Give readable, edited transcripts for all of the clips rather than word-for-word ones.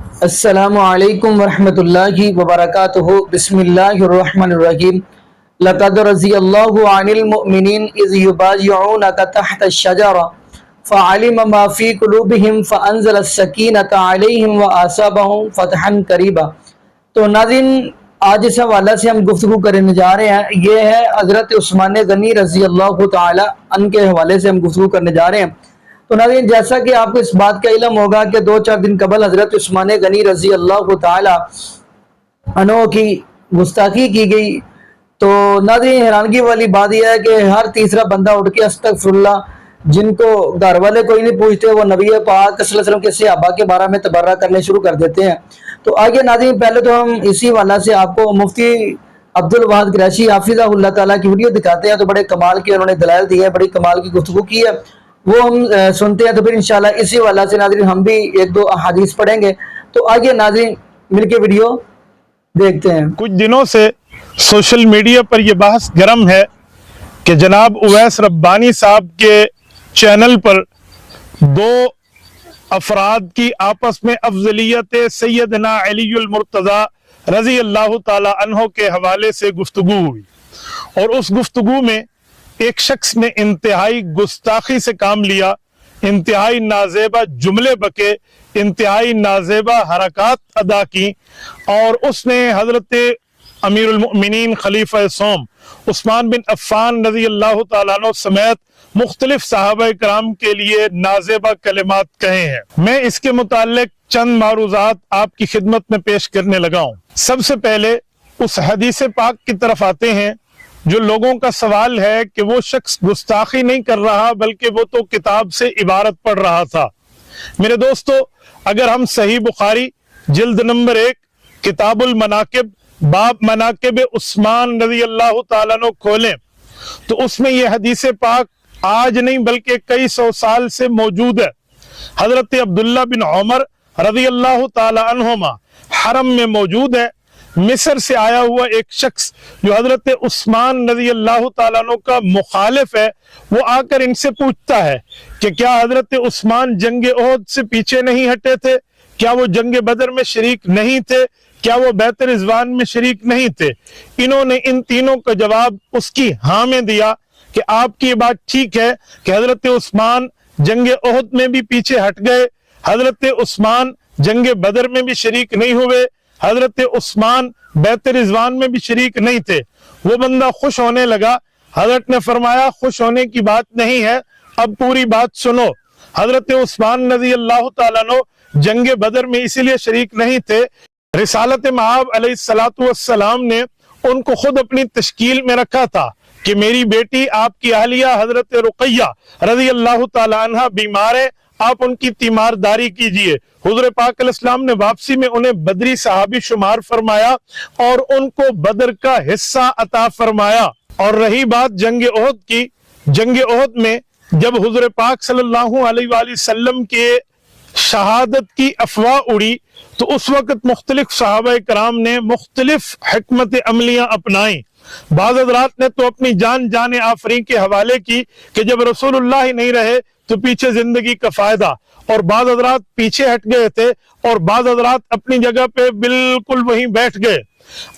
السلام علیکم ورحمۃ اللہ وبرکاتہ۔ بسم اللہ الرحمن الرحیم۔ لقد رضی اللہ عن المؤمنین اذ یبایعونک تحت الشجرہ فعلم ما فی قلوبہم فانزل السکینۃ علیہم واصابہم فتحا قریبا۔ تو ناظرین، آج اس حوالے سے ہم گفتگو کرنے جا رہے ہیں، یہ ہے حضرت عثمان غنی رضی اللہ تعالی عنہ کے حوالے سے ہم گفتگو کرنے جا رہے ہیں۔ تو ناظرین، جیسا کہ آپ کو اس بات کا علم ہوگا کہ 2-4 دن قبل حضرت عثمان غنی رضی اللہ تعالی عنہ کی گستاخی کی گئی۔ تو ناظرین، حیرانگی والی بات یہ ہے کہ ہر تیسرا بندہ اٹھ کے استغفر اللہ، جن کو گھر والے کوئی نہیں پوچھتے، وہ نبی پاک صلی اللہ علیہ وسلم کے صحابہ کے بارے میں تبرہ کرنے شروع کر دیتے ہیں۔ تو آگے ناظرین، پہلے تو ہم اسی والا سے آپ کو مفتی عبد الواحد قریشی حافظہ اللہ تعالیٰ کی ویڈیو دکھاتے ہیں۔ تو بڑے کمال کے انہوں نے دلائل دی ہے، بڑی کمال کی گفتگو کی ہے، وہ ہم سنتے ہیں۔ تو پھر انشاءاللہ اسی والا سے ناظرین ہم بھی 1-2 احادیث پڑھیں گے۔ تو آگے ناظرین مل کے ویڈیو دیکھتے ہیں۔ کچھ دنوں سے سوشل میڈیا پر یہ بحث گرم ہے کہ جناب اویس ربانی صاحب کے چینل پر 2 افراد کی آپس میں افضلیت سیدنا علی المرتضی رضی اللہ تعالی عنہ کے حوالے سے گفتگو ہوئی، اور اس گفتگو میں ایک شخص نے انتہائی گستاخی سے کام لیا، انتہائی نازیبہ جملے بکے، انتہائی نازیبہ حرکات ادا کی، اور اس نے حضرت امیر المؤمنین خلیفہ سوم عثمان بن عفان رضی اللہ تعالیٰ عنہ سمیت مختلف صحابہ کرام کے لیے نازیبہ کلمات کہے ہیں۔ میں اس کے متعلق چند معروضات آپ کی خدمت میں پیش کرنے لگا ہوں۔ سب سے پہلے اس حدیث پاک کی طرف آتے ہیں جو لوگوں کا سوال ہے کہ وہ شخص گستاخی نہیں کر رہا بلکہ وہ تو کتاب سے عبارت پڑھ رہا تھا۔ میرے دوستو، اگر ہم صحیح بخاری جلد نمبر 1 کتاب المناقب باب مناقب عثمان رضی اللہ تعالیٰ عنہ کھولیں تو اس میں یہ حدیث پاک آج نہیں بلکہ کئی 100 سال سے موجود ہے۔ حضرت عبداللہ بن عمر رضی اللہ تعالیٰ عنہما حرم میں موجود ہے۔ مصر سے آیا ہوا ایک شخص جو حضرت عثمان رضی اللہ تعالیٰ عنہ کا مخالف ہے، وہ آ کر ان سے پوچھتا ہے کہ کیا حضرت عثمان جنگ احد سے پیچھے نہیں ہٹے تھے؟ کیا وہ جنگ بدر میں شریک نہیں تھے؟ کیا وہ بیعت رضوان میں شریک نہیں تھے؟ انہوں نے ان تینوں کا جواب اس کی ہاں میں دیا کہ آپ کی بات ٹھیک ہے کہ حضرت عثمان جنگ احد میں بھی پیچھے ہٹ گئے، حضرت عثمان جنگ بدر میں بھی شریک نہیں ہوئے، حضرت عثمان بیعت رضوان میں بھی شریک نہیں تھے۔ وہ بندہ خوش ہونے لگا۔ حضرت نے فرمایا خوش ہونے کی بات نہیں ہے، اب پوری بات سنو۔ حضرت عثمان رضی اللہ تعالیٰ عنہ جنگ بدر میں اسی لیے شریک نہیں تھے، رسالت مآب علیہ السلام نے ان کو خود اپنی تشکیل میں رکھا تھا کہ میری بیٹی آپ کی اہلیہ حضرت رقیہ رضی اللہ تعالیٰ عنہ بیمار ہے، آپ ان کی تیمارداری کیجئے۔ حضور پاک علیہ السلام نے واپسی میں انہیں بدری صحابی شمار فرمایا اور ان کو بدر کا حصہ عطا فرمایا۔ اور رہی بات جنگ احد کی، جنگ احد میں جب حضور پاک صلی اللہ علیہ وآلہ وسلم کے شہادت کی افواہ اڑی تو اس وقت مختلف صحابہ کرام نے مختلف حکمت عملیاں اپنائیں۔ بعض حضرات نے تو اپنی جان آفرین کے حوالے کی کہ جب رسول اللہ ہی نہیں رہے تو پیچھے زندگی کا فائدہ، اور بعض حضرات پیچھے ہٹ گئے تھے اور بعض حضرات اپنی جگہ پہ بالکل وہیں بیٹھ گئے۔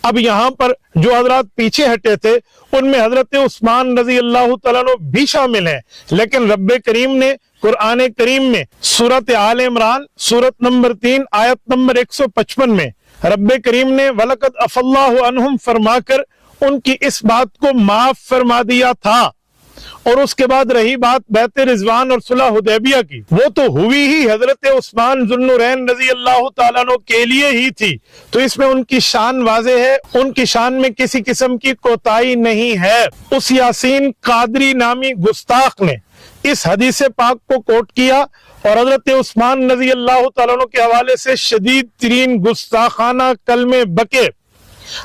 اب یہاں پر جو حضرات پیچھے ہٹے تھے ان میں حضرت عثمان رضی اللہ تعالیٰ عنہ بھی شامل ہیں، لیکن رب کریم نے قرآن کریم میں سورۃ آل عمران سورت نمبر 3 آیت نمبر 155 میں رب کریم نے وَلَقَدْ عَفَا اللَّهُ عَنْهُمْ فرما کر ان کی اس بات کو معاف فرما دیا تھا۔ اور اس کے بعد رہی بات بیعت رضوان اور صلح حدیبیہ کی، وہ تو ہوئی ہی حضرت عثمان ذو النورین رضی اللہ تعالیٰ عنہ کے لیے ہی تھی، تو اس میں ان کی شان واضح ہے، ان کی شان میں کسی قسم کی کوتاہی نہیں ہے۔ اس یاسین قادری نامی گستاخ نے اس حدیث پاک کو کوٹ کیا اور حضرت عثمان رضی اللہ تعالیٰ عنہ کے حوالے سے شدید ترین گستاخانہ کلمے بکے۔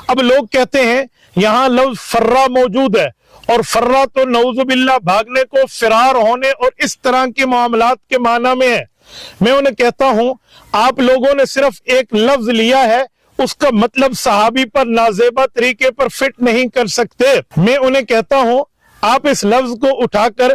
اب لوگ کہتے ہیں یہاں لفظ فرہ موجود ہے، اور فرہ تو نعوذ باللہ بھاگنے کو، فرار ہونے اور اس طرح کے معاملات کے معنی میں ہے۔ میں انہیں کہتا ہوں آپ لوگوں نے صرف ایک لفظ لیا ہے، اس کا مطلب صحابی پر نازیبہ طریقے پر فٹ نہیں کر سکتے۔ میں انہیں کہتا ہوں آپ اس لفظ کو اٹھا کر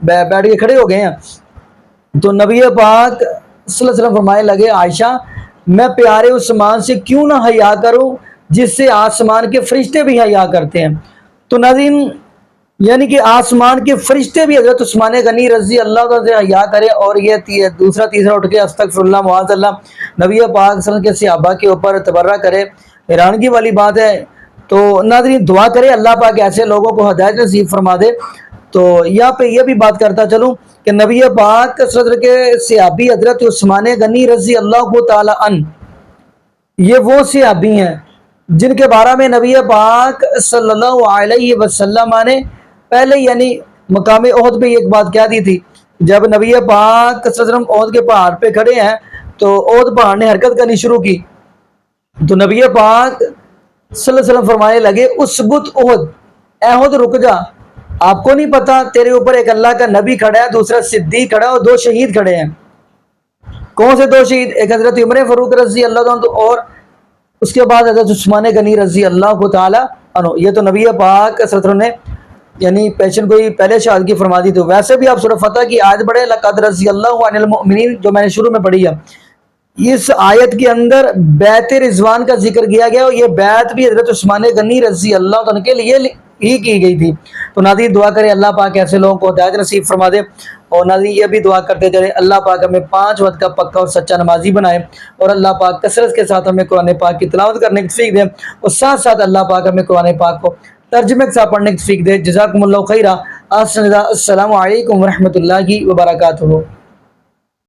بیٹھ کے کھڑے ہو گئے ہیں. تو نبی پاک صلی اللہ علیہ وسلم فرمانے لگے عائشہ میں پیارے عثمان سے کیوں نہ حیا کروں جس سے آسمان کے فرشتے بھی حیا کرتے ہیں. تو ناظرین یعنی کہ آسمان کے فرشتے بھی حضرت عثمان غنی رضی اللہ عنہ سے حیا کرے اور یہ دوسرا تیسرا اٹھ کے استغفر اللہ معاذ اللہ نبی پاک صلی اللہ علیہ وسلم کے صحابہ کے اوپر تبرہ کرے. حیرانگی والی بات ہے. تو ناظرین دعا کرے اللہ پاک ایسے لوگوں کو ہدایت نصیب فرما دے. تو یہاں پہ یہ بھی بات کرتا چلوں کہ نبی پاک صلی اللہ علیہ وسلم کے صحابی حضرت عثمان غنی رضی اللہ تعالی عنہ یہ وہ صحابی ہیں جن کے بارے میں نبی پاک صلی اللہ علیہ وسلم نے پہلے یعنی مقام احد پہ ایک بات کہہ دی تھی. جب نبی پاک صلی اللہ علیہ وسلم احد کے پہاڑ پہ کھڑے ہیں تو احد پہاڑ نے حرکت کرنی شروع کی. تو نبی پاک صلی اللہ علیہ وسلم فرمانے لگے اسبت احد، احد رک جا، آپ کو نہیں پتا تیرے اوپر ایک اللہ کا نبی کھڑا ہے، دوسرا صدیق کھڑا ہے اور 2 شہید کھڑے ہیں. کون سے 2 شہید؟ ایک حضرت عمر فاروق رضی اللہ عنہ اور اس کے بعد حضرت عثمان غنی رضی اللہ تعالی عنہ. یہ تو نبی پاک صلی اللہ علیہ وسلم نے یعنی پیشن کو پہلے شہادت کی فرما دی. تو ویسے بھی آپ سورہ فتح کی آیت پڑھے لقد رضی اللہ عن المؤمنین جو میں نے شروع میں پڑھی ہے، اس آیت کے اندر بیعت رضوان کا ذکر کیا گیا اور یہ بیعت بھی حضرت عثمان غنی رضی اللہ عنہ کے لیے ہی کی گئی تھی. تو ناظرین دعا کرے اللہ پاک ایسے لوگوں کو ہدایت نصیب فرما دے. اور ناظرین یہ بھی دعا کرتے چلے اللہ پاک ہمیں 5 وقت کا پکا اور سچا نمازی بنائے اور اللہ پاک کثرت کے ساتھ ہمیں قرآن پاک کی تلاوت کرنے کی توفیق دے اور ساتھ ساتھ اللہ پاک ہمیں قرآن پاک کو ترجمے کے ساتھ پڑھنے کی توفیق دے. جزاکم اللہ خیرہ. السلام علیکم ورحمۃ اللہ وبرکاتہ.